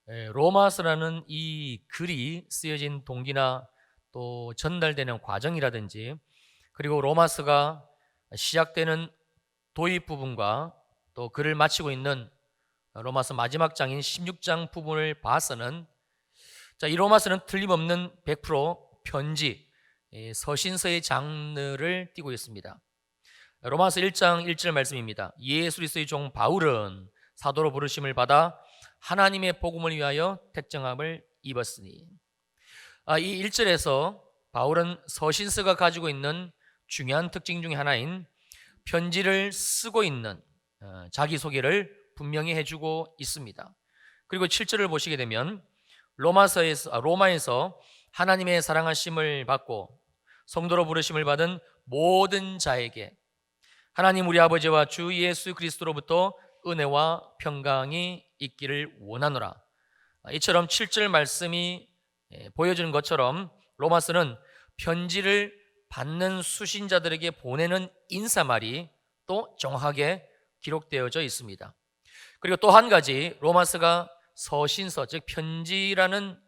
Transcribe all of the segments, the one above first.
로마서라는 이 글이 쓰여진 동기나 또 전달되는 과정이라든지, 그리고 로마서가 시작되는 도입 부분과 또 글을 마치고 있는 로마서 마지막 장인 16장 부분을 봐서는, 이 로마서는 틀림없는 100% 편지, 서신서의 장르를 띠고 있습니다. 로마서 1장 1절 말씀입니다. 예수 그리스도의 종 바울은 사도로 부르심을 받아 하나님의 복음을 위하여 택정함을 입었으니. 이 1절에서 바울은 서신서가 가지고 있는 중요한 특징 중에 하나인 편지를 쓰고 있는 자기소개를 분명히 해주고 있습니다. 그리고 7절을 보시게 되면 로마에서 하나님의 사랑하심을 받고 성도로 부르심을 받은 모든 자에게 하나님 우리 아버지와 주 예수 그리스도로부터 은혜와 평강이 있기를 원하노라. 이처럼 7절 말씀이 보여주는 것처럼 로마서는 편지를 받는 수신자들에게 보내는 인사말이 또 정확하게 기록되어져 있습니다. 그리고 또 한 가지, 로마서가 서신서, 즉 편지라는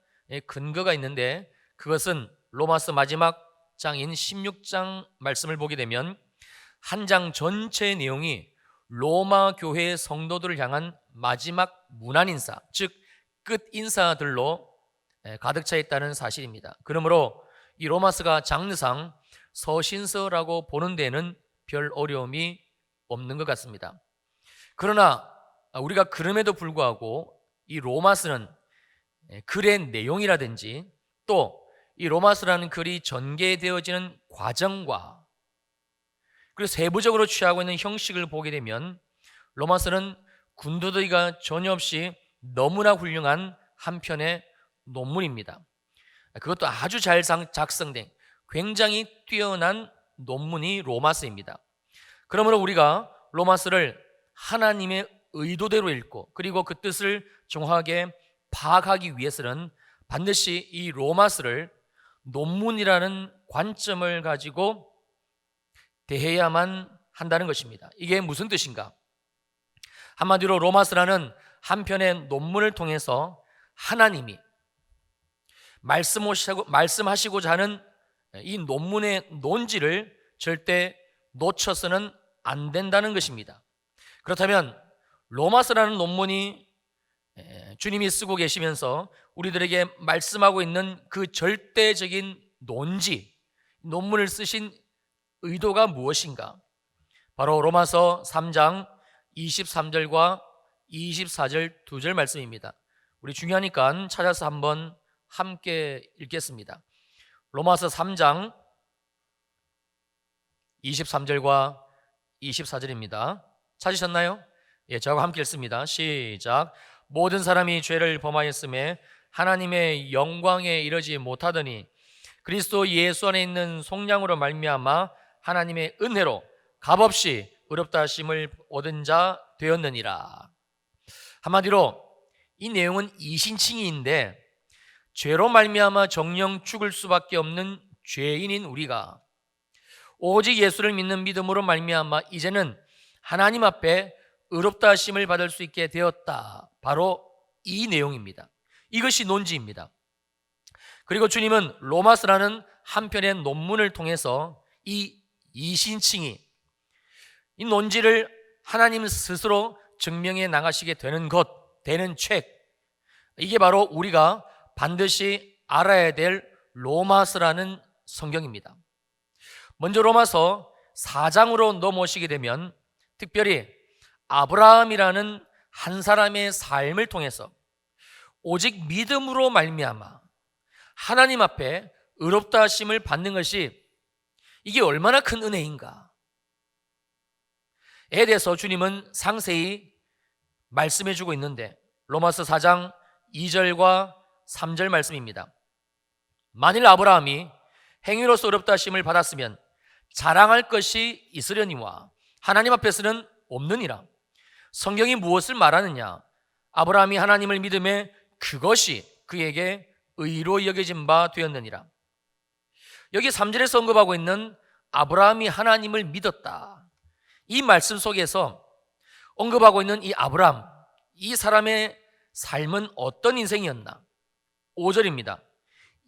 근거가 있는데, 그것은 로마서 마지막 장인 16장 말씀을 보게 되면 한 장 전체의 내용이 로마 교회의 성도들을 향한 마지막 문안 인사, 즉 끝 인사들로 가득 차 있다는 사실입니다. 그러므로 이 로마서가 장르상 서신서라고 보는 데는 별 어려움이 없는 것 같습니다. 그러나 우리가 그럼에도 불구하고 이 로마서는 글의 내용이라든지 또 이 로마서라는 글이 전개되어지는 과정과 그리고 세부적으로 취하고 있는 형식을 보게 되면 로마서는 군더더기가 전혀 없이 너무나 훌륭한 한 편의 논문입니다. 그것도 아주 잘 작성된 굉장히 뛰어난 논문이 로마서입니다. 그러므로 우리가 로마서를 하나님의 의도대로 읽고 그리고 그 뜻을 정확하게 파악하기 위해서는 반드시 이 로마서를 논문이라는 관점을 가지고 대해야만 한다는 것입니다. 이게 무슨 뜻인가? 한마디로 로마서라는 한 편의 논문을 통해서 하나님이 말씀하시고자 하는 이 논문의 논지를 절대 놓쳐서는 안 된다는 것입니다. 그렇다면 로마서라는 논문이 주님이 쓰고 계시면서 우리들에게 말씀하고 있는 그 절대적인 논문을 쓰신 의도가 무엇인가? 바로 로마서 3장 23절과 24절 두 절 말씀입니다. 우리 중요하니까 찾아서 한번 함께 읽겠습니다. 로마서 3장 23절과 24절입니다. 찾으셨나요? 저하고 함께 읽습니다. 시작. 모든 사람이 죄를 범하였음에 하나님의 영광에 이르지 못하더니 그리스도 예수 안에 있는 속량으로 말미암아 하나님의 은혜로 값없이 의롭다 하심을 얻은 자 되었느니라. 한마디로 이 내용은 이신칭의인데, 죄로 말미암아 정령 죽을 수밖에 없는 죄인인 우리가 오직 예수를 믿는 믿음으로 말미암아 이제는 하나님 앞에 의롭다 하심을 받을 수 있게 되었다. 바로 이 내용입니다. 이것이 논지입니다. 그리고 주님은 로마서라는 한 편의 논문을 통해서 이 이신칭의, 이 논지를 하나님 스스로 증명해 나가시게 되는 책, 이게 바로 우리가 반드시 알아야 될 로마서라는 성경입니다. 먼저 로마서 4장으로 넘어오시게 되면 특별히 아브라함이라는 한 사람의 삶을 통해서 오직 믿음으로 말미암아 하나님 앞에 의롭다 하심을 받는 것이 이게 얼마나 큰 은혜인가 에 대해서 주님은 상세히 말씀해 주고 있는데, 로마서 4장 2절과 3절 말씀입니다. 만일 아브라함이 행위로서 의롭다 하심을 받았으면 자랑할 것이 있으려니와 하나님 앞에서는 없느니라. 성경이 무엇을 말하느냐? 아브라함이 하나님을 믿음에 그것이 그에게 의로 여겨진 바 되었느니라. 여기 3절에서 언급하고 있는 아브라함이 하나님을 믿었다, 이 말씀 속에서 언급하고 있는 이 아브라함, 이 사람의 삶은 어떤 인생이었나? 5절입니다.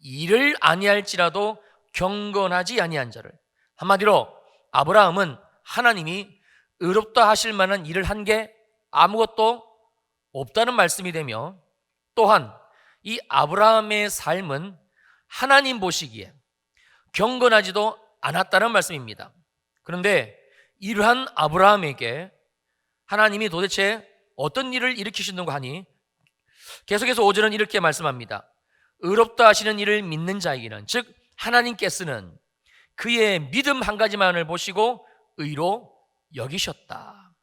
일을 아니할지라도 경건하지 아니한 자를. 한마디로 아브라함은 하나님이 의롭다 하실 만한 일을 한 게 아무것도 없다는 말씀이 되며, 또한 이 아브라함의 삶은 하나님 보시기에 경건하지도 않았다는 말씀입니다. 그런데 이러한 아브라함에게 하나님이 도대체 어떤 일을 일으키시는가 하니, 계속해서 5절은 이렇게 말씀합니다. 의롭다 하시는 일을 믿는 자에게는, 즉 하나님께서는 그의 믿음 한 가지만을 보시고 의로 여기셨다.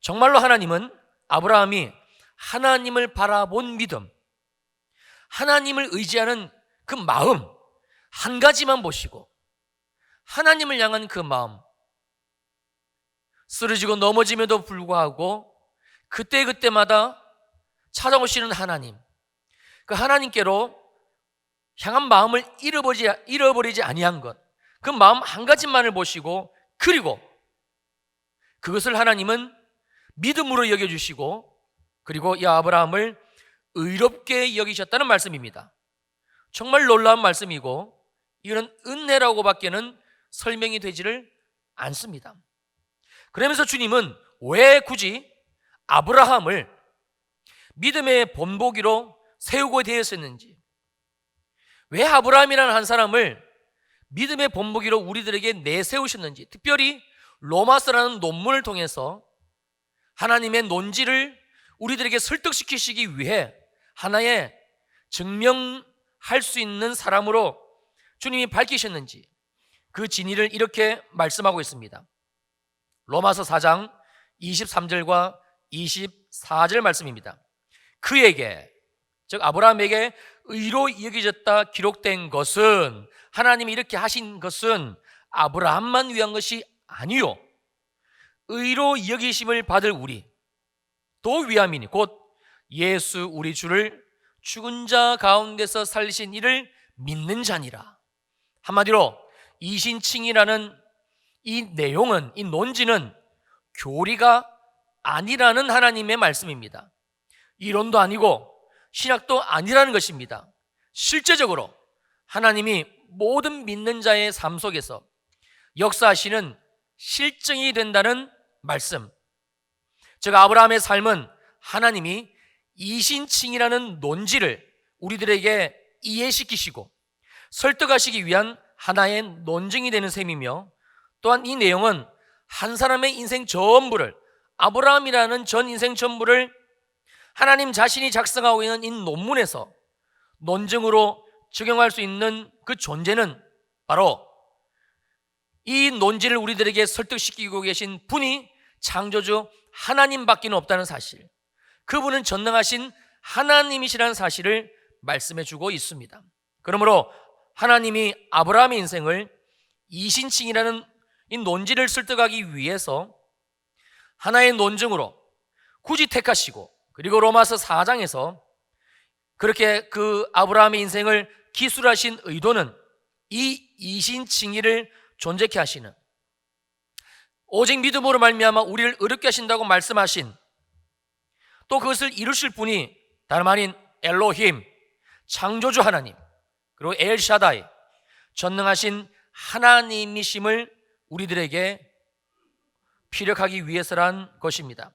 정말로 하나님은 아브라함이 하나님을 바라본 믿음, 하나님을 의지하는 그 마음 한 가지만 보시고, 하나님을 향한 그 마음, 쓰러지고 넘어짐에도 불구하고 그때그때마다 찾아오시는 하나님, 그 하나님께로 향한 마음을 잃어버리지 아니한 것, 그 마음 한 가지만을 보시고, 그리고 그것을 하나님은 믿음으로 여겨주시고, 그리고 이 아브라함을 의롭게 여기셨다는 말씀입니다. 정말 놀라운 말씀이고, 이거는 은혜라고밖에는 설명이 되지를 않습니다. 그러면서 주님은 왜 굳이 아브라함을 믿음의 본보기로 세우고 되었었는지, 왜 아브라함이라는 한 사람을 믿음의 본보기로 우리들에게 내세우셨는지, 특별히 로마서라는 논문을 통해서 하나님의 논지를 우리들에게 설득시키시기 위해 하나의 증명할 수 있는 사람으로 주님이 밝히셨는지, 그 진리를 이렇게 말씀하고 있습니다. 로마서 4장 23절과 24절 말씀입니다. 그에게, 즉 아브라함에게 의로 여겨졌다 기록된 것은, 하나님이 이렇게 하신 것은 아브라함만 위한 것이 아니요, 의로 여기심을 받을 우리 또 위함이니 곧 예수 우리 주를 죽은 자 가운데서 살리신 이를 믿는 자니라. 한마디로 이신칭이라는 이 내용은, 이 논지는 교리가 아니라는 하나님의 말씀입니다. 이론도 아니고 신학도 아니라는 것입니다. 실제적으로 하나님이 모든 믿는 자의 삶 속에서 역사하시는 실증이 된다는 말씀. 즉 아브라함의 삶은 하나님이 이신칭이라는 논지를 우리들에게 이해시키시고 설득하시기 위한 하나의 논증이 되는 셈이며, 또한 이 내용은 한 사람의 인생 전부를, 아브라함이라는 전 인생 전부를 하나님 자신이 작성하고 있는 이 논문에서 논증으로 적용할 수 있는 그 존재는 바로 이 논지를 우리들에게 설득시키고 계신 분이 창조주 하나님밖에 없다는 사실, 그분은 전능하신 하나님이시라는 사실을 말씀해 주고 있습니다. 그러므로 하나님이 아브라함의 인생을 이신칭이라는 이 논지를 설득하기 위해서 하나의 논증으로 굳이 택하시고, 그리고 로마서 4장에서 그렇게 그 아브라함의 인생을 기술하신 의도는 이 이신칭의를 존재케 하시는, 오직 믿음으로 말미암아 우리를 의롭게 하신다고 말씀하신, 또 그것을 이루실 분이 다름 아닌 엘로힘, 창조주 하나님, 그리고 엘샤다이, 전능하신 하나님이심을 우리들에게 피력하기 위해서란 것입니다.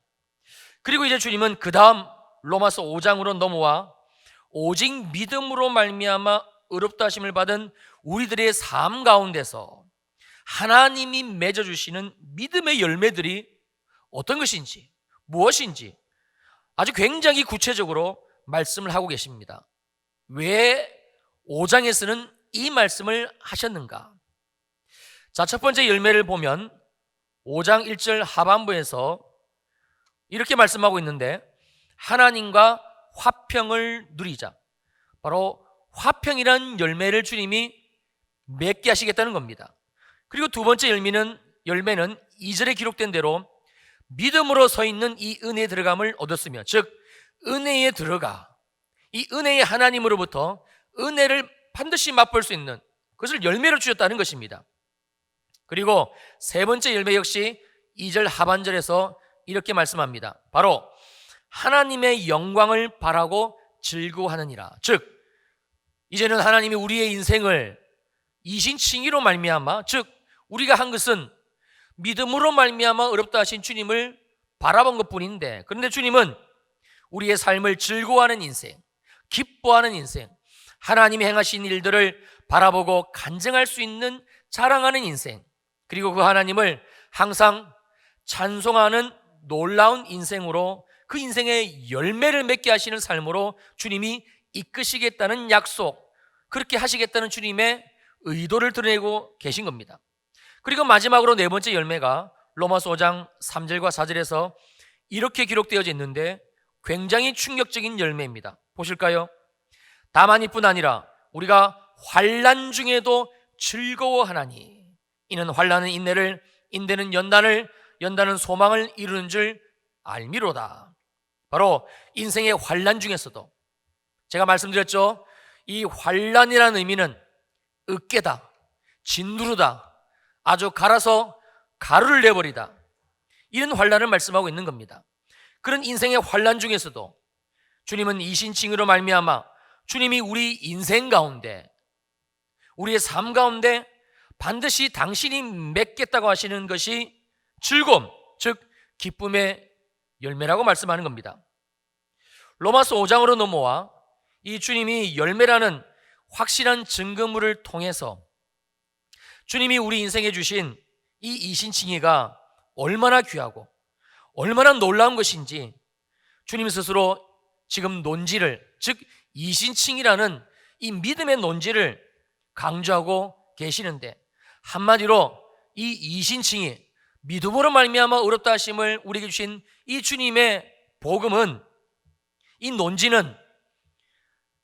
그리고 이제 주님은 그 다음 로마서 5장으로 넘어와 오직 믿음으로 말미암아 의롭다 하심을 받은 우리들의 삶 가운데서 하나님이 맺어주시는 믿음의 열매들이 어떤 것인지, 무엇인지 아주 굉장히 구체적으로 말씀을 하고 계십니다. 왜 5장에서는 이 말씀을 하셨는가? 자, 첫 번째 열매를 보면 5장 1절 하반부에서 이렇게 말씀하고 있는데, 하나님과 화평을 누리자. 바로 화평이란 열매를 주님이 맺게 하시겠다는 겁니다. 그리고 두 번째 열매는 2절에 기록된 대로 믿음으로 서 있는 이 은혜에 들어감을 얻었으며, 즉 은혜에 들어가 이 은혜의 하나님으로부터 은혜를 반드시 맛볼 수 있는 그것을 열매로 주셨다는 것입니다. 그리고 세 번째 열매 역시 2절 하반절에서 이렇게 말씀합니다. 바로 하나님의 영광을 바라고 즐거워하느니라. 즉 이제는 하나님이 우리의 인생을 이신칭의로 말미암아, 즉 우리가 한 것은 믿음으로 말미암아 어렵다 하신 주님을 바라본 것뿐인데, 그런데 주님은 우리의 삶을 즐거워하는 인생, 기뻐하는 인생, 하나님이 행하신 일들을 바라보고 간증할 수 있는, 자랑하는 인생, 그리고 그 하나님을 항상 찬송하는 놀라운 인생으로, 그 인생의 열매를 맺게 하시는 삶으로 주님이 이끄시겠다는 약속, 그렇게 하시겠다는 주님의 의도를 드러내고 계신 겁니다. 그리고 마지막으로 네 번째 열매가 로마서 5장 3절과 4절에서 이렇게 기록되어져 있는데 굉장히 충격적인 열매입니다. 보실까요? 다만 이뿐 아니라 우리가 환난 중에도 즐거워하나니, 이는 환난은 인내를, 인내는 연단을, 연단은 소망을 이루는 줄 알미로다. 바로 인생의 환난 중에서도, 제가 말씀드렸죠, 이 환난이라는 의미는 으깨다, 짓누르다, 아주 갈아서 가루를 내버리다, 이런 환난을 말씀하고 있는 겁니다. 그런 인생의 환난 중에서도 주님은 이신칭의로 말미암아 주님이 우리 인생 가운데, 우리의 삶 가운데 반드시 당신이 맺겠다고 하시는 것이 즐거움, 즉 기쁨의 열매라고 말씀하는 겁니다. 로마서 5장으로 넘어와 이 주님이 열매라는 확실한 증거물을 통해서 주님이 우리 인생에 주신 이 이신칭의가 얼마나 귀하고 얼마나 놀라운 것인지 주님 스스로 지금 논지를, 즉 이신칭의라는 이 믿음의 논지를 강조하고 계시는데, 한마디로 이 이신칭의, 믿음으로 말미암아 어렵다 하심을 우리에게 주신 이 주님의 복음은, 이 논지는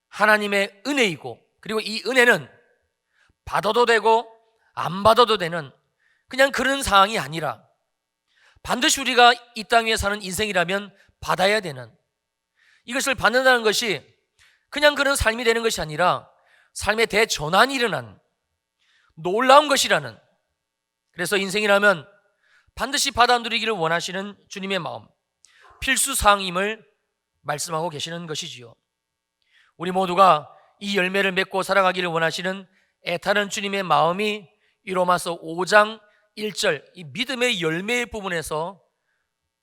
하나님의 은혜이고, 그리고 이 은혜는 받아도 되고 안 받아도 되는 그냥 그런 상황이 아니라 반드시 우리가 이 땅 위에 사는 인생이라면 받아야 되는, 이것을 받는다는 것이 그냥 그런 삶이 되는 것이 아니라 삶의 대전환이 일어난 놀라운 것이라는, 그래서 인생이라면 반드시 받아 누리기를 원하시는 주님의 마음, 필수 사항임을 말씀하고 계시는 것이지요. 우리 모두가 이 열매를 맺고 살아가기를 원하시는 애타는 주님의 마음이 이 로마서 5장 1절 이 믿음의 열매의 부분에서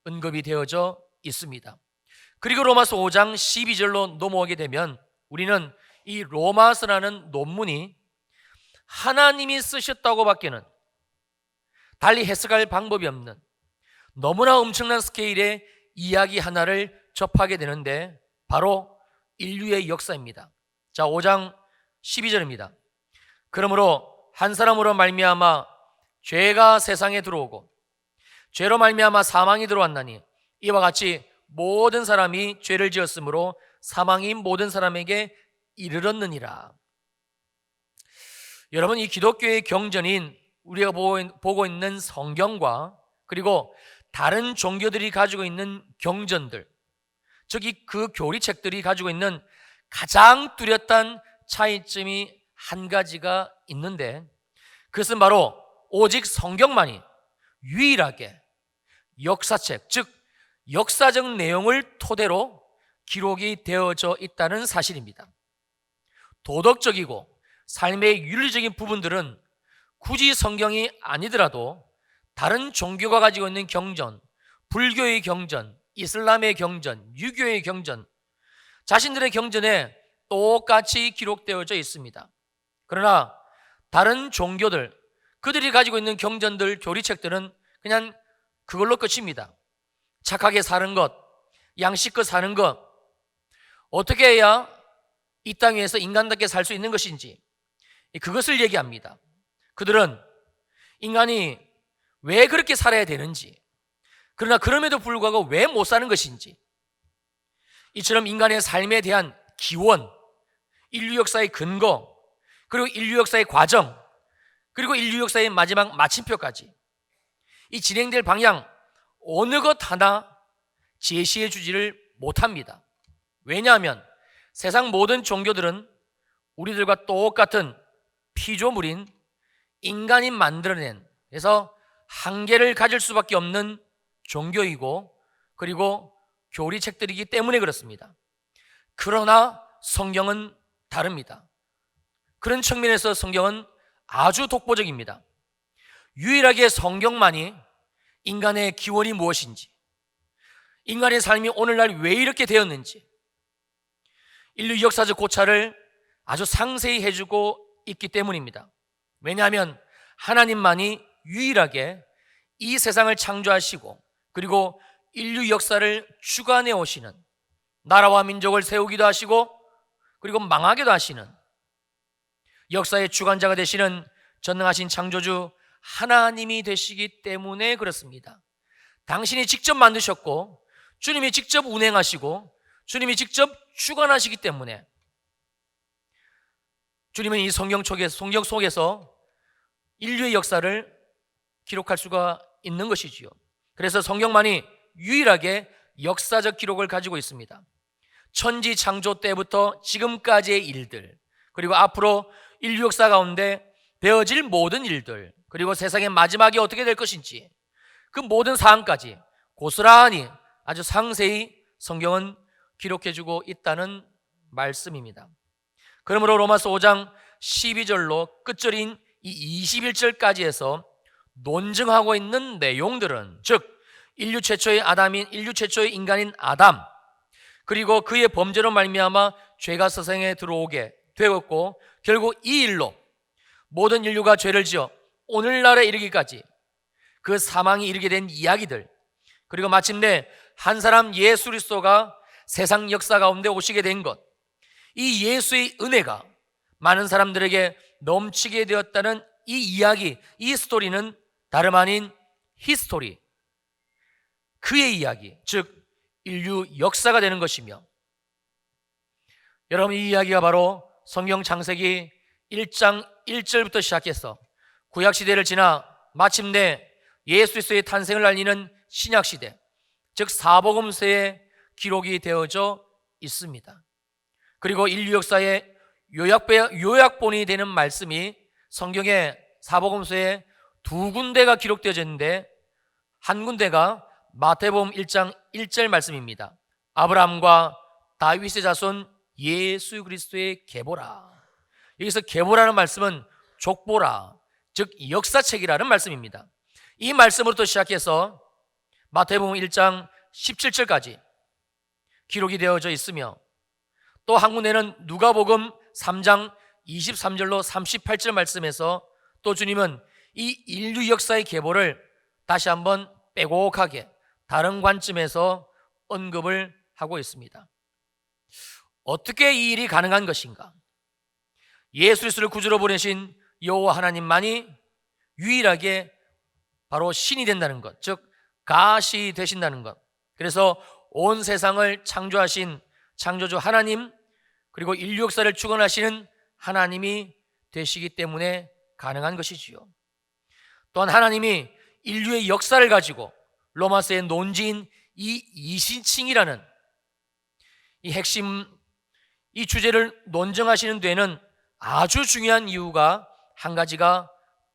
언급이 되어져 있습니다. 그리고 로마서 5장 12절로 넘어오게 되면 우리는 이 로마서라는 논문이 하나님이 쓰셨다고 밖에는 달리 해석할 방법이 없는 너무나 엄청난 스케일의 이야기 하나를 접하게 되는데, 바로 인류의 역사입니다. 자, 5장 12절입니다. 그러므로 한 사람으로 말미암아 죄가 세상에 들어오고 죄로 말미암아 사망이 들어왔나니 이와 같이 모든 사람이 죄를 지었으므로 사망이 모든 사람에게 이르렀느니라. 여러분, 이 기독교의 경전인 우리가 보고 있는 성경과 그리고 다른 종교들이 가지고 있는 경전들, 즉 그 교리책들이 가지고 있는 가장 뚜렷한 차이점이 한 가지가 있는데, 그것은 바로 오직 성경만이 유일하게 역사책, 즉 역사적 내용을 토대로 기록이 되어져 있다는 사실입니다. 도덕적이고 삶의 윤리적인 부분들은 굳이 성경이 아니더라도 다른 종교가 가지고 있는 경전, 불교의 경전, 이슬람의 경전, 유교의 경전, 자신들의 경전에 똑같이 기록되어져 있습니다. 그러나 다른 종교들, 그들이 가지고 있는 경전들, 교리책들은 그냥 그걸로 끝입니다. 착하게 사는 것, 양식껏 사는 것, 어떻게 해야 이 땅 위에서 인간답게 살 수 있는 것인지, 그것을 얘기합니다. 그들은 인간이 왜 그렇게 살아야 되는지, 그러나 그럼에도 불구하고 왜 못 사는 것인지, 이처럼 인간의 삶에 대한 기원, 인류 역사의 근거, 그리고 인류 역사의 과정, 그리고 인류 역사의 마지막 마침표까지 이 진행될 방향 어느 것 하나 제시해 주지를 못합니다. 왜냐하면 세상 모든 종교들은 우리들과 똑같은 피조물인 인간이 만들어낸, 그래서 한계를 가질 수밖에 없는 종교이고, 그리고 교리책들이기 때문에 그렇습니다. 그러나 성경은 다릅니다. 그런 측면에서 성경은 아주 독보적입니다. 유일하게 성경만이 인간의 기원이 무엇인지, 인간의 삶이 오늘날 왜 이렇게 되었는지, 인류 역사적 고찰을 아주 상세히 해주고 있기 때문입니다. 왜냐하면 하나님만이 유일하게 이 세상을 창조하시고 그리고 인류 역사를 주관해 오시는, 나라와 민족을 세우기도 하시고 그리고 망하기도 하시는 역사의 주관자가 되시는 전능하신 창조주 하나님이 되시기 때문에 그렇습니다. 당신이 직접 만드셨고 주님이 직접 운행하시고 주님이 직접 주관하시기 때문에 주님은 이 성경 속에서 인류의 역사를 기록할 수가 있는 것이지요. 그래서 성경만이 유일하게 역사적 기록을 가지고 있습니다. 천지 창조 때부터 지금까지의 일들, 그리고 앞으로 인류 역사 가운데 되어질 모든 일들, 그리고 세상의 마지막이 어떻게 될 것인지 그 모든 사항까지 고스란히 아주 상세히 성경은 기록해주고 있다는 말씀입니다. 그러므로 로마서 5장 12절로 끝절인 이 21절까지 해서 논증하고 있는 내용들은, 즉 인류 최초의 인간인 아담, 그리고 그의 범죄로 말미암아 죄가 세상에 들어오게 되었고 결국 이 일로 모든 인류가 죄를 지어 오늘날에 이르기까지 그 사망이 이르게 된 이야기들, 그리고 마침내 한 사람 예수 그리스도가 세상 역사 가운데 오시게 된 것, 이 예수의 은혜가 많은 사람들에게 넘치게 되었다는 이 이야기, 이 스토리는 다름 아닌 히스토리, 그의 이야기, 즉 인류 역사가 되는 것이며, 여러분 이 이야기가 바로 성경 창세기 1장 1절부터 시작해서 구약시대를 지나 마침내 예수 그리스도의 탄생을 알리는 신약시대, 즉 사복음서에 기록이 되어져 있습니다. 그리고 인류 역사의 요약본이 되는 말씀이 성경의 사복음서에 두 군데가 기록되어져 있는데, 한 군데가 마태복음 1장 1절 말씀입니다. 아브라함과 다윗의 자손 예수 그리스도의 계보라. 여기서 계보라는 말씀은 족보라, 즉 역사책이라는 말씀입니다. 이 말씀으로부터 시작해서 마태복음 1장 17절까지 기록이 되어져 있으며, 또 한 군데는 누가복음 3장 23절로 38절 말씀에서 또 주님은 이 인류 역사의 계보를 다시 한번 빼곡하게 다른 관점에서 언급을 하고 있습니다. 어떻게 이 일이 가능한 것인가? 예수 그리스도를 구주로 보내신 여호와 하나님만이 유일하게 바로 신이 된다는 것, 즉 가시 되신다는 것. 그래서 온 세상을 창조하신 창조주 하나님, 그리고 인류 역사를 주관하시는 하나님이 되시기 때문에 가능한 것이지요. 또한 하나님이 인류의 역사를 가지고 로마서의 논지인 이 이신칭이라는 이 핵심, 이 주제를 논증하시는 데에는 아주 중요한 이유가 한 가지가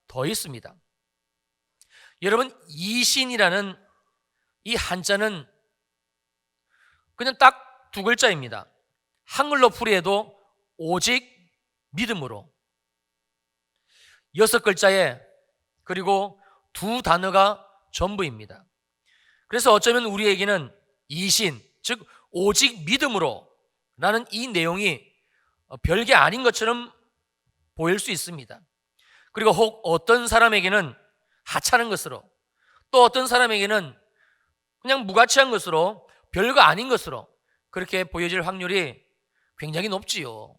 더 있습니다. 여러분, 이신이라는 이 한자는 그냥 딱 두 글자입니다. 한글로 풀이해도 오직 믿음으로, 6글자에 그리고 두 단어가 전부입니다. 그래서 어쩌면 우리에게는 이신, 즉 오직 믿음으로 라는 이 내용이 별게 아닌 것처럼 보일 수 있습니다. 그리고 혹 어떤 사람에게는 하찮은 것으로, 또 어떤 사람에게는 그냥 무가치한 것으로, 별거 아닌 것으로 그렇게 보여질 확률이 굉장히 높지요.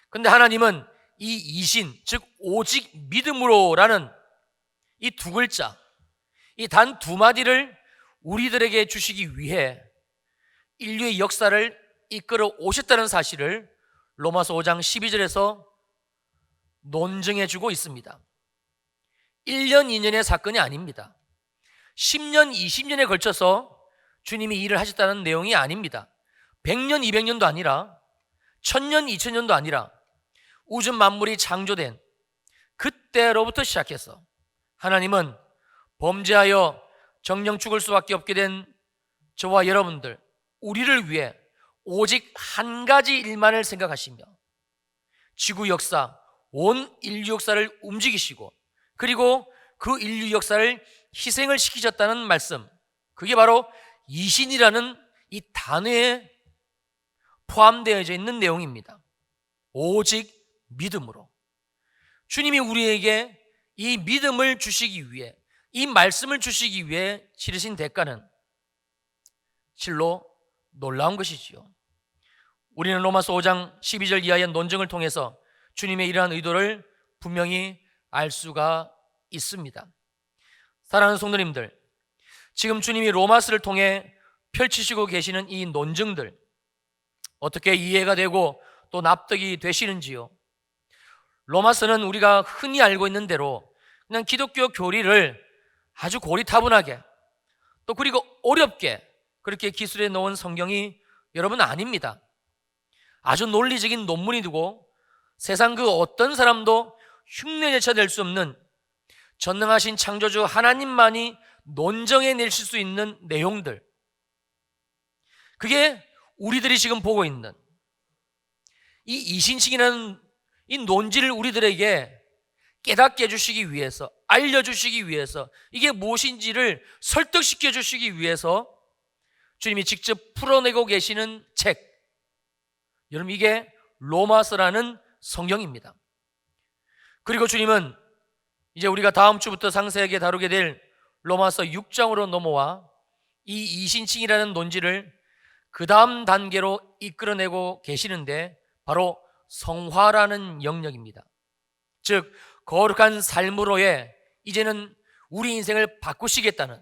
그런데 하나님은 이 이신, 즉 오직 믿음으로라는 이 두 글자, 이 단 두 마디를 우리들에게 주시기 위해 인류의 역사를 이끌어 오셨다는 사실을 로마서 5장 12절에서 논증해 주고 있습니다. 1년, 2년의 사건이 아닙니다. 10년, 20년에 걸쳐서 주님이 일을 하셨다는 내용이 아닙니다. 100년, 200년도 아니라 1000년, 2000년도 아니라 우주 만물이 창조된 그때로부터 시작해서 하나님은 범죄하여 정령 죽을 수밖에 없게 된 저와 여러분들, 우리를 위해 오직 한 가지 일만을 생각하시며 지구 역사, 온 인류 역사를 움직이시고 그리고 그 인류 역사를 희생을 시키셨다는 말씀, 그게 바로 이신이라는 이 단어에 포함되어져 있는 내용입니다. 오직 믿음으로. 주님이 우리에게 이 믿음을 주시기 위해, 이 말씀을 주시기 위해 치르신 대가는 실로 놀라운 것이지요. 우리는 로마서 5장 12절 이하의 논증을 통해서 주님의 이러한 의도를 분명히 알 수가 있습니다. 사랑하는 성도님들, 지금 주님이 로마서를 통해 펼치시고 계시는 이 논증들 어떻게 이해가 되고 또 납득이 되시는지요? 로마서는 우리가 흔히 알고 있는 대로 그냥 기독교 교리를 아주 고리타분하게 또 그리고 어렵게 그렇게 기술해 놓은 성경이 여러분 아닙니다. 아주 논리적인 논문이 되고 세상 그 어떤 사람도 흉내내쳐 낼 수 없는 전능하신 창조주 하나님만이 논정해 내실 수 있는 내용들, 그게 우리들이 지금 보고 있는 이 이신칭이라는 이 논지를 우리들에게 깨닫게 해주시기 위해서, 알려주시기 위해서, 이게 무엇인지를 설득시켜 주시기 위해서 주님이 직접 풀어내고 계시는 책, 여러분 이게 로마서라는 성경입니다. 그리고 주님은 이제 우리가 다음 주부터 상세하게 다루게 될 로마서 6장으로 넘어와 이 이신칭이라는 논지를 그 다음 단계로 이끌어내고 계시는데 바로 성화라는 영역입니다. 즉 거룩한 삶으로의 이제는 우리 인생을 바꾸시겠다는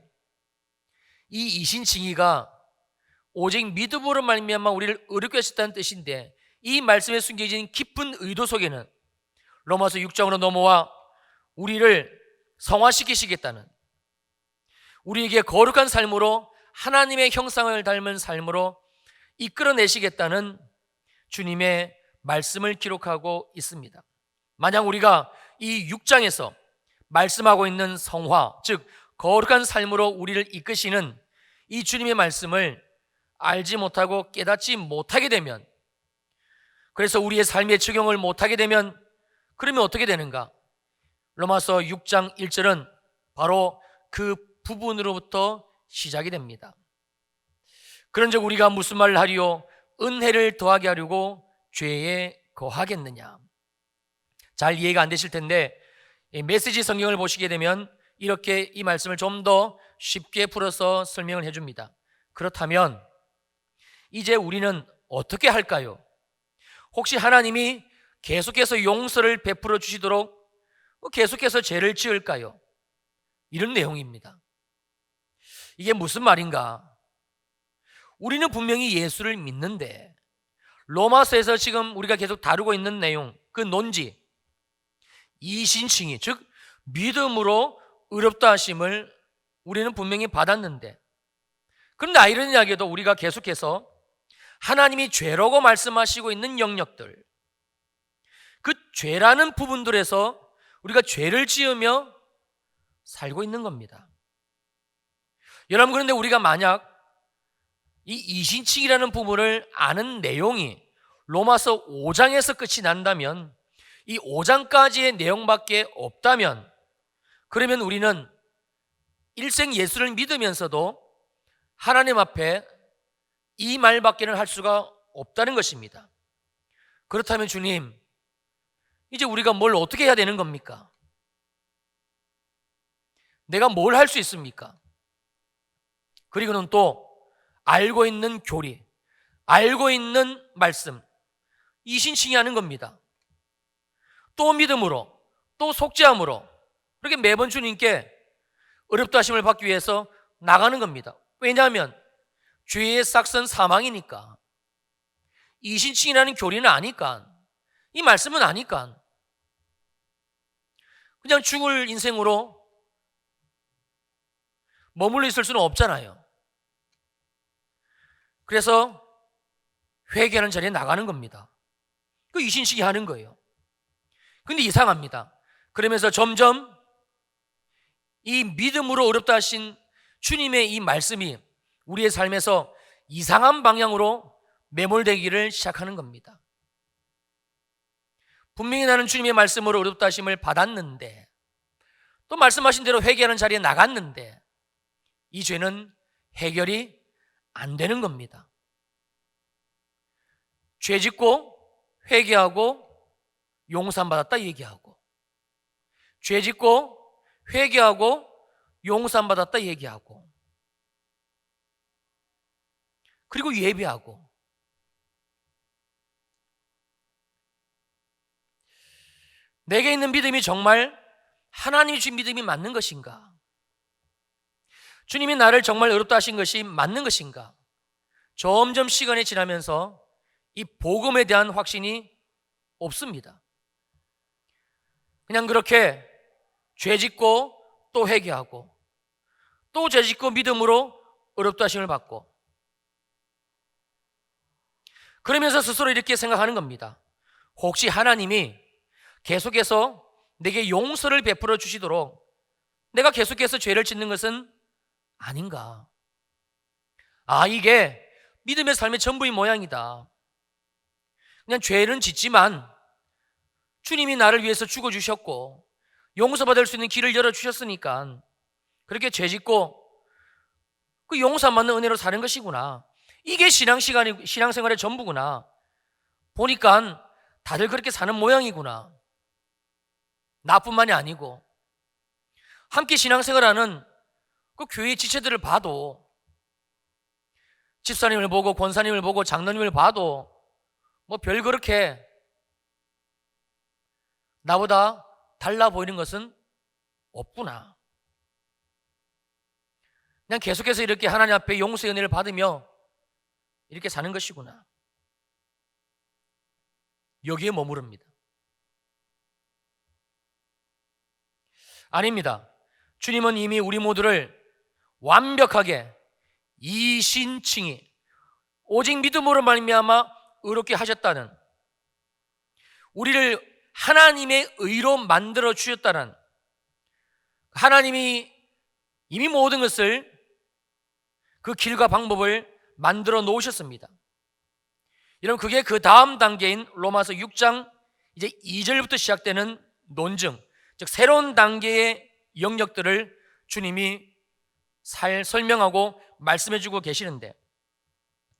이 이신칭의가 오직 믿음으로 말미암아 우리를 의롭게 하셨다는 뜻인데, 이 말씀에 숨겨진 깊은 의도 속에는 로마서 6장으로 넘어와 우리를 성화시키시겠다는, 우리에게 거룩한 삶으로 하나님의 형상을 닮은 삶으로 이끌어내시겠다는 주님의 말씀을 기록하고 있습니다. 만약 우리가 이 6장에서 말씀하고 있는 성화, 즉 거룩한 삶으로 우리를 이끄시는 이 주님의 말씀을 알지 못하고 깨닫지 못하게 되면, 그래서 우리의 삶에 적용을 못하게 되면 그러면 어떻게 되는가? 로마서 6장 1절은 바로 그 부분으로부터 시작이 됩니다. 그런즉 우리가 무슨 말을 하리요? 은혜를 더하게 하려고 죄에 거하겠느냐? 잘 이해가 안 되실 텐데 메시지 성경을 보시게 되면 이렇게 이 말씀을 좀 더 쉽게 풀어서 설명을 해줍니다. 그렇다면 이제 우리는 어떻게 할까요? 혹시 하나님이 계속해서 용서를 베풀어 주시도록 계속해서 죄를 지을까요? 이런 내용입니다. 이게 무슨 말인가? 우리는 분명히 예수를 믿는데 로마서에서 지금 우리가 계속 다루고 있는 내용, 그 논지, 이신칭의, 즉 믿음으로 의롭다 하심을 우리는 분명히 받았는데, 그런데 아이러니하게도 우리가 계속해서 하나님이 죄라고 말씀하시고 있는 영역들, 그 죄라는 부분들에서 우리가 죄를 지으며 살고 있는 겁니다. 여러분, 그런데 우리가 만약 이 이신칭이라는 부분을 아는 내용이 로마서 5장에서 끝이 난다면, 이 5장까지의 내용밖에 없다면, 그러면 우리는 일생 예수를 믿으면서도 하나님 앞에 이 말밖에는 할 수가 없다는 것입니다. 그렇다면 주님, 이제 우리가 뭘 어떻게 해야 되는 겁니까? 내가 뭘 할 수 있습니까? 그리고는 또 알고 있는 교리, 알고 있는 말씀, 이신칭이 하는 겁니다. 또 믿음으로, 또 속죄함으로 그렇게 매번 주님께 의롭다 하심을 받기 위해서 나가는 겁니다. 왜냐하면 죄의 싹선 사망이니까, 이신칭이라는 교리는 아니까, 이 말씀은 아니까, 그냥 죽을 인생으로 머물러 있을 수는 없잖아요. 그래서 회개하는 자리에 나가는 겁니다. 그 이신칭이 하는 거예요. 근데 이상합니다. 그러면서 점점 이 믿음으로 어렵다 하신 주님의 이 말씀이 우리의 삶에서 이상한 방향으로 매몰되기를 시작하는 겁니다. 분명히 나는 주님의 말씀으로 어렵다 하심을 받았는데, 또 말씀하신 대로 회개하는 자리에 나갔는데 이 죄는 해결이 안 되는 겁니다. 죄 짓고 회개하고 용서받았다 얘기하고, 죄 짓고 회개하고 용서받았다 얘기하고, 그리고 예배하고, 내게 있는 믿음이 정말 하나님이 주신 믿음이 맞는 것인가? 주님이 나를 정말 어렵다 하신 것이 맞는 것인가? 점점 시간이 지나면서 이 복음에 대한 확신이 없습니다. 그냥 그렇게 죄 짓고 또 회개하고, 또 죄 짓고 믿음으로 어렵다 하심을 받고, 그러면서 스스로 이렇게 생각하는 겁니다. 혹시 하나님이 계속해서 내게 용서를 베풀어 주시도록 내가 계속해서 죄를 짓는 것은 아닌가? 이게 믿음의 삶의 전부의 모양이다. 그냥 죄는 짓지만 주님이 나를 위해서 죽어주셨고 용서받을 수 있는 길을 열어주셨으니까 그렇게 죄 짓고 그 용서받는 은혜로 사는 것이구나. 이게 신앙생활의 전부구나. 보니까 다들 그렇게 사는 모양이구나. 나뿐만이 아니고 함께 신앙생활하는 그 교회 지체들을 봐도, 집사님을 보고 권사님을 보고 장로님을 봐도 뭐 별 그렇게 나보다 달라 보이는 것은 없구나. 그냥 계속해서 이렇게 하나님 앞에 용서의 은혜를 받으며 이렇게 사는 것이구나. 여기에 머무릅니다. 아닙니다. 주님은 이미 우리 모두를 완벽하게 이신칭의 오직 믿음으로 말미암아 의롭게 하셨다는, 우리를 하나님의 의로 만들어 주셨다는, 하나님이 이미 모든 것을, 그 길과 방법을 만들어 놓으셨습니다. 여러분, 그게 그 다음 단계인 로마서 6장 이제 2절부터 시작되는 논증, 즉 새로운 단계의 영역들을 주님이 설명하고 말씀해주고 계시는데,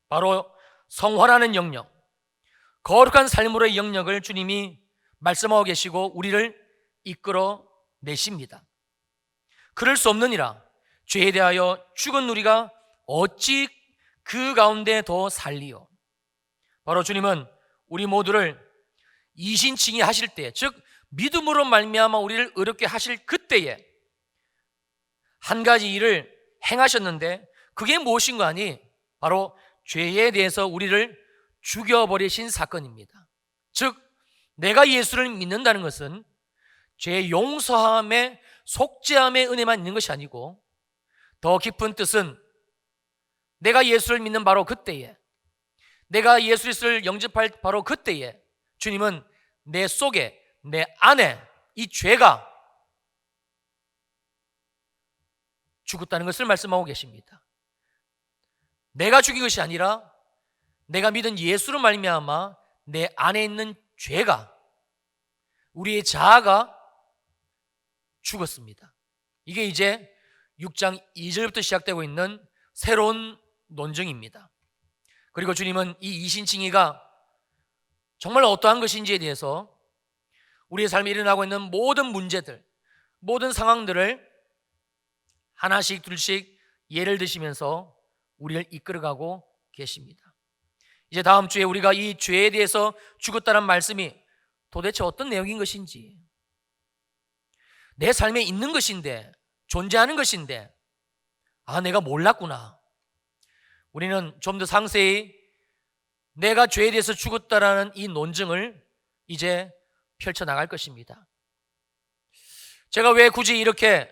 바로 성화라는 영역, 거룩한 삶으로의 영역을 주님이 말씀하고 계시고 우리를 이끌어 내십니다. 그럴 수 없느니라 죄에 대하여 죽은 우리가 어찌 그 가운데 더 살리요. 바로 주님은 우리 모두를 이신칭의 하실 때, 즉 믿음으로 말미암아 우리를 의롭게 하실 그때에 한 가지 일을 행하셨는데, 그게 무엇인가 하니 바로 죄에 대해서 우리를 죽여버리신 사건입니다. 즉 내가 예수를 믿는다는 것은 죄 용서함에 속죄함의 은혜만 있는 것이 아니고, 더 깊은 뜻은 내가 예수를 믿는 바로 그때에, 내가 예수 그리스도를 영접할 바로 그때에 주님은 내 속에, 내 안에 이 죄가 죽었다는 것을 말씀하고 계십니다. 내가 죽인 것이 아니라 내가 믿은 예수로 말미암아 내 안에 있는 죄가, 우리의 자아가 죽었습니다. 이게 이제 6장 2절부터 시작되고 있는 새로운 논증입니다. 그리고 주님은 이 이신칭의가 정말 어떠한 것인지에 대해서 우리의 삶에 일어나고 있는 모든 문제들, 모든 상황들을 하나씩 둘씩 예를 드시면서 우리를 이끌어가고 계십니다. 이제 다음 주에 우리가 이 죄에 대해서 죽었다는 말씀이 도대체 어떤 내용인 것인지, 내 삶에 있는 것인데, 존재하는 것인데 내가 몰랐구나. 우리는 좀 더 상세히 내가 죄에 대해서 죽었다라는 이 논증을 이제 펼쳐나갈 것입니다. 제가 왜 굳이 이렇게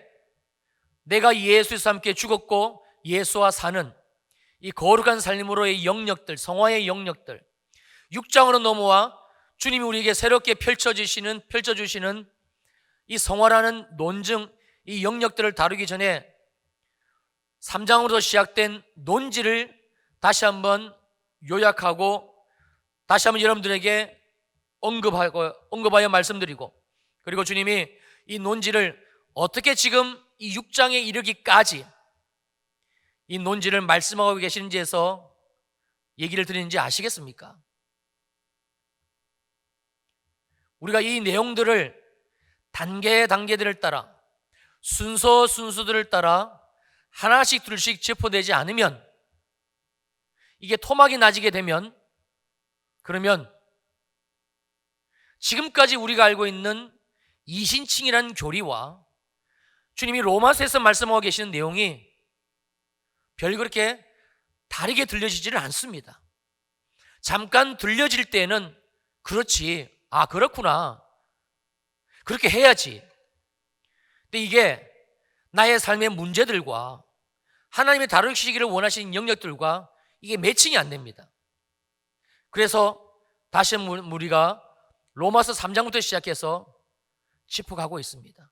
내가 예수에서 함께 죽었고 예수와 사는 이 거룩한 삶으로의 영역들, 성화의 영역들, 6장으로 넘어와 주님이 우리에게 새롭게 펼쳐주시는 이 성화라는 논증, 이 영역들을 다루기 전에 3장으로 시작된 논지를 다시 한번 요약하고 다시 한번 여러분들에게 언급하여 말씀드리고, 그리고 주님이 이 논지를 어떻게 지금 이 6장에 이르기까지 이 논지를 말씀하고 계시는지에서 얘기를 드리는지 아시겠습니까? 우리가 이 내용들을 단계들을 따라 순서들을 따라 하나씩 둘씩 짚어내지 않으면, 이게 토막이 나지게 되면, 그러면 지금까지 우리가 알고 있는 이신칭이라는 교리와 주님이 로마서에서 말씀하고 계시는 내용이 별 그렇게 다르게 들려지지는 않습니다. 잠깐 들려질 때는 그렇지, 아 그렇구나, 그렇게 해야지. 근데 이게 나의 삶의 문제들과 하나님의 다루시기를 원하시는 영역들과 이게 매칭이 안 됩니다. 그래서 다시 우리가 로마서 3장부터 시작해서 짚어가고 있습니다.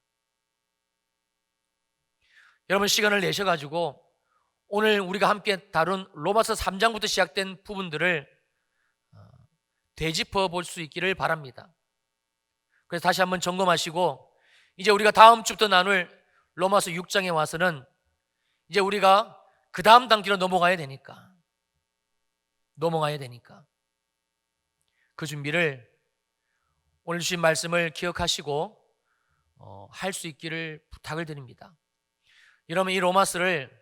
여러분 시간을 내셔가지고 오늘 우리가 함께 다룬 로마서 3장부터 시작된 부분들을 되짚어 볼 수 있기를 바랍니다. 그래서 다시 한번 점검하시고, 이제 우리가 다음 주부터 나눌 로마서 6장에 와서는 이제 우리가 그 다음 단계로 넘어가야 되니까 그 준비를 오늘 주신 말씀을 기억하시고 할 수 있기를 부탁을 드립니다. 여러분, 이 로마서를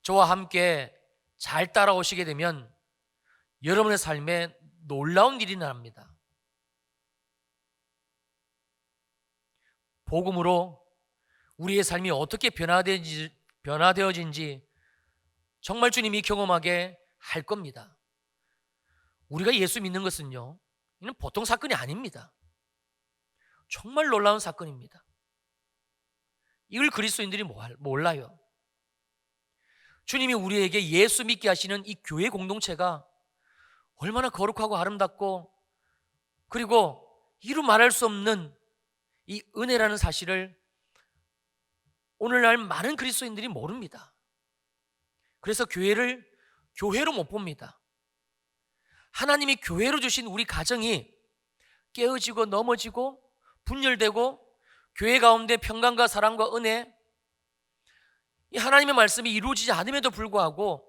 저와 함께 잘 따라오시게 되면 여러분의 삶에 놀라운 일이 납니다. 복음으로 우리의 삶이 어떻게 변화되어진지 정말 주님이 경험하게 할 겁니다. 우리가 예수 믿는 것은요, 이는 보통 사건이 아닙니다. 정말 놀라운 사건입니다. 이걸 그리스도인들이 몰라요. 주님이 우리에게 예수 믿게 하시는 이 교회 공동체가 얼마나 거룩하고 아름답고, 그리고 이루 말할 수 없는 이 은혜라는 사실을 오늘날 많은 그리스도인들이 모릅니다. 그래서 교회를 교회로 못 봅니다. 하나님이 교회로 주신 우리 가정이 깨어지고 넘어지고 분열되고 교회 가운데 평강과 사랑과 은혜, 이 하나님의 말씀이 이루어지지 않음에도 불구하고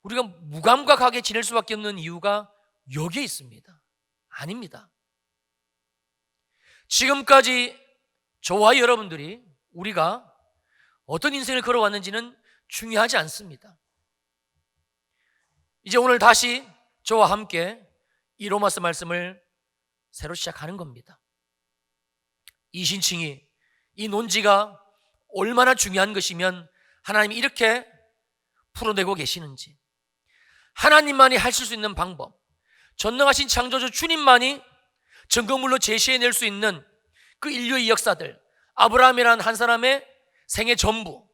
우리가 무감각하게 지낼 수밖에 없는 이유가 여기에 있습니다. 아닙니다. 지금까지 저와 여러분들이 우리가 어떤 인생을 걸어왔는지는 중요하지 않습니다. 이제 오늘 다시 저와 함께 이 로마서 말씀을 새로 시작하는 겁니다. 이 신칭이, 이 논지가 얼마나 중요한 것이면 하나님이 이렇게 풀어내고 계시는지, 하나님만이 하실 수 있는 방법, 전능하신 창조주 주님만이 증거물로 제시해낼 수 있는 그 인류의 역사들, 아브라함이라는 한 사람의 생애 전부,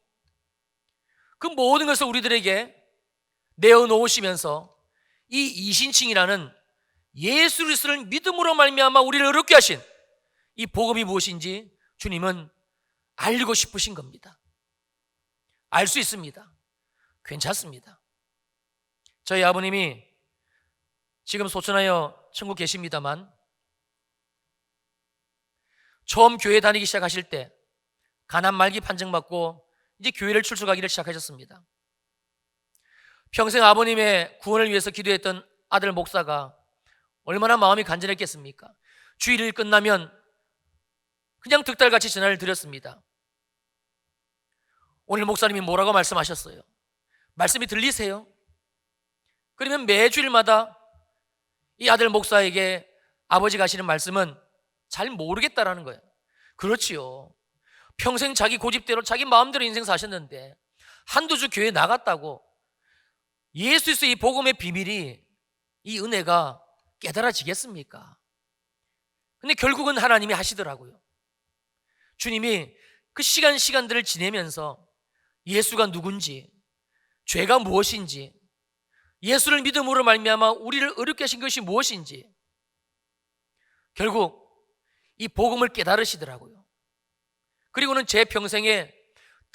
그 모든 것을 우리들에게 내어놓으시면서 이 이신칭이라는 예수 그리스도를 믿음으로 말미암아 우리를 어렵게 하신 이 복음이 무엇인지 주님은 알고 싶으신 겁니다. 알 수 있습니다. 괜찮습니다. 저희 아버님이 지금 소천하여 천국 계십니다만, 처음 교회 다니기 시작하실 때 가난 말기 판정받고 이제 교회를 출석하기를 시작하셨습니다. 평생 아버님의 구원을 위해서 기도했던 아들 목사가 얼마나 마음이 간절했겠습니까? 주일을 끝나면 그냥 득달같이 전화를 드렸습니다. 오늘 목사님이 뭐라고 말씀하셨어요? 말씀이 들리세요? 그러면 매주일마다 이 아들 목사에게 아버지가 하시는 말씀은 잘 모르겠다라는 거예요. 그렇지요. 평생 자기 고집대로 자기 마음대로 인생 사셨는데 한두 주 교회 나갔다고 예수의 이 복음의 비밀이, 이 은혜가 깨달아지겠습니까? 근데 결국은 하나님이 하시더라고요. 주님이 그 시간들을 지내면서 예수가 누군지, 죄가 무엇인지, 예수를 믿음으로 말미암아 우리를 어렵게 하신 것이 무엇인지 결국 이 복음을 깨달으시더라고요. 그리고는 제 평생에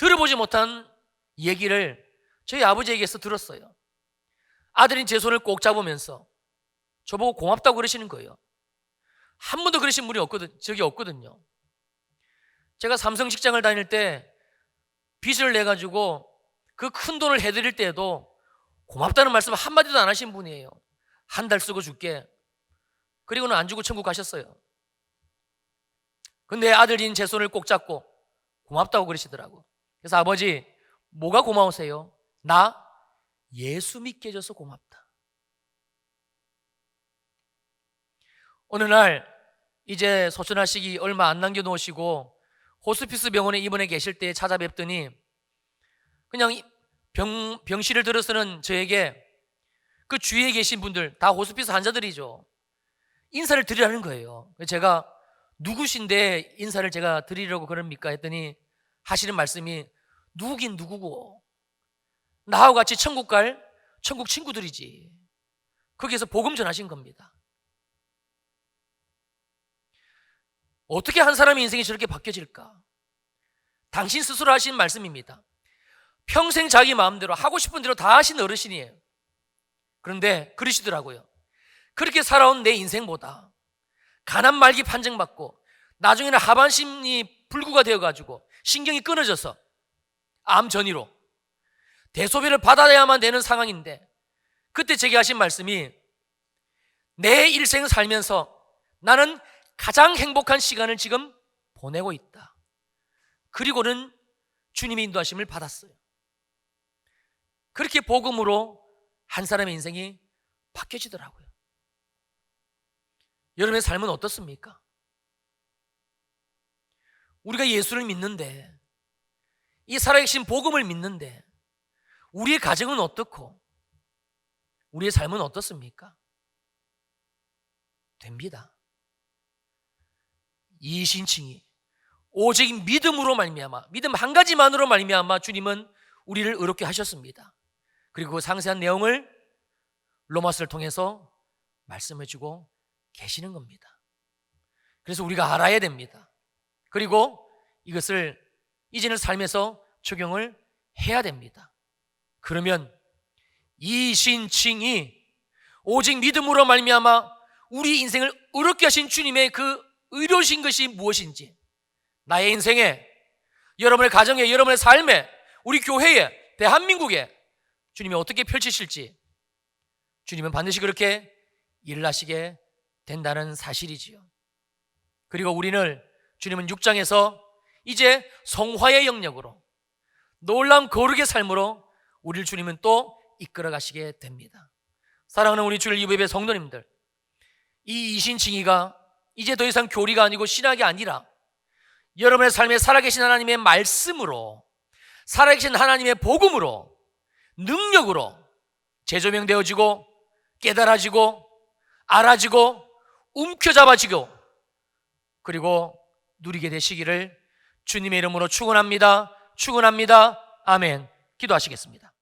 들어보지 못한 얘기를 저희 아버지에게서 들었어요. 아들인 제 손을 꼭 잡으면서 저보고 고맙다고 그러시는 거예요. 한 번도 그러신 분이 적이 없거든요. 제가 삼성 직장을 다닐 때 빚을 내가지고 그 큰 돈을 해드릴 때에도 고맙다는 말씀 한마디도 안 하신 분이에요. 한 달 쓰고 줄게. 그리고는 안 주고 천국 가셨어요. 근데 아들인 제 손을 꼭 잡고 고맙다고 그러시더라고. 그래서 아버지, 뭐가 고마우세요? 나 예수 믿게 해줘서 고맙다. 어느 날 이제 소천하시기 얼마 안 남겨놓으시고 호스피스 병원에 입원해 계실 때 찾아뵙더니 그냥 병실을 들어서는 저에게 그 주위에 계신 분들 다 호스피스 환자들이죠. 인사를 드리라는 거예요. 제가 누구신데 인사를 제가 드리려고 그럽니까? 했더니 하시는 말씀이 누구긴 누구고 나하고 같이 천국 갈 천국 친구들이지. 거기에서 복음 전하신 겁니다. 어떻게 한 사람의 인생이 저렇게 바뀌어질까? 당신 스스로 하신 말씀입니다. 평생 자기 마음대로 하고 싶은 대로 다 하신 어르신이에요. 그런데 그러시더라고요. 그렇게 살아온 내 인생보다 가난 말기 판정받고 나중에는 하반신이 불구가 되어가지고 신경이 끊어져서 암 전이로 대소변을 받아야만 되는 상황인데 그때 제게 하신 말씀이 내 일생 살면서 나는 가장 행복한 시간을 지금 보내고 있다. 그리고는 주님의 인도하심을 받았어요. 그렇게 복음으로 한 사람의 인생이 바뀌어지더라고요. 여러분의 삶은 어떻습니까? 우리가 예수를 믿는데, 이 살아계신 복음을 믿는데 우리의 가정은 어떻고 우리의 삶은 어떻습니까? 됩니다. 이신칭이 오직 믿음으로 말미암아, 믿음 한 가지만으로 말미암아 주님은 우리를 의롭게 하셨습니다. 그리고 그 상세한 내용을 로마서를 통해서 말씀해 주고 계시는 겁니다. 그래서 우리가 알아야 됩니다. 그리고 이것을 이제는 삶에서 적용을 해야 됩니다. 그러면 이신칭이 오직 믿음으로 말미암아 우리 인생을 의롭게 하신 주님의 그 의로우신 것이 무엇인지, 나의 인생에, 여러분의 가정에, 여러분의 삶에, 우리 교회에, 대한민국에 주님이 어떻게 펼치실지 주님은 반드시 그렇게 일을 하시게 된다는 사실이지요. 그리고 우리는 주님은 6장에서 이제 성화의 영역으로 놀라운 거룩의 삶으로 우리를 주님은 또 이끌어 가시게 됩니다. 사랑하는 우리 주일 예배 성도님들, 이 이신칭의가 이제 더 이상 교리가 아니고 신학이 아니라 여러분의 삶에 살아계신 하나님의 말씀으로, 살아계신 하나님의 복음으로, 능력으로 재조명되어지고 깨달아지고 알아지고 움켜잡아지고 그리고 누리게 되시기를 주님의 이름으로 축원합니다. 축원합니다. 아멘. 기도하시겠습니다.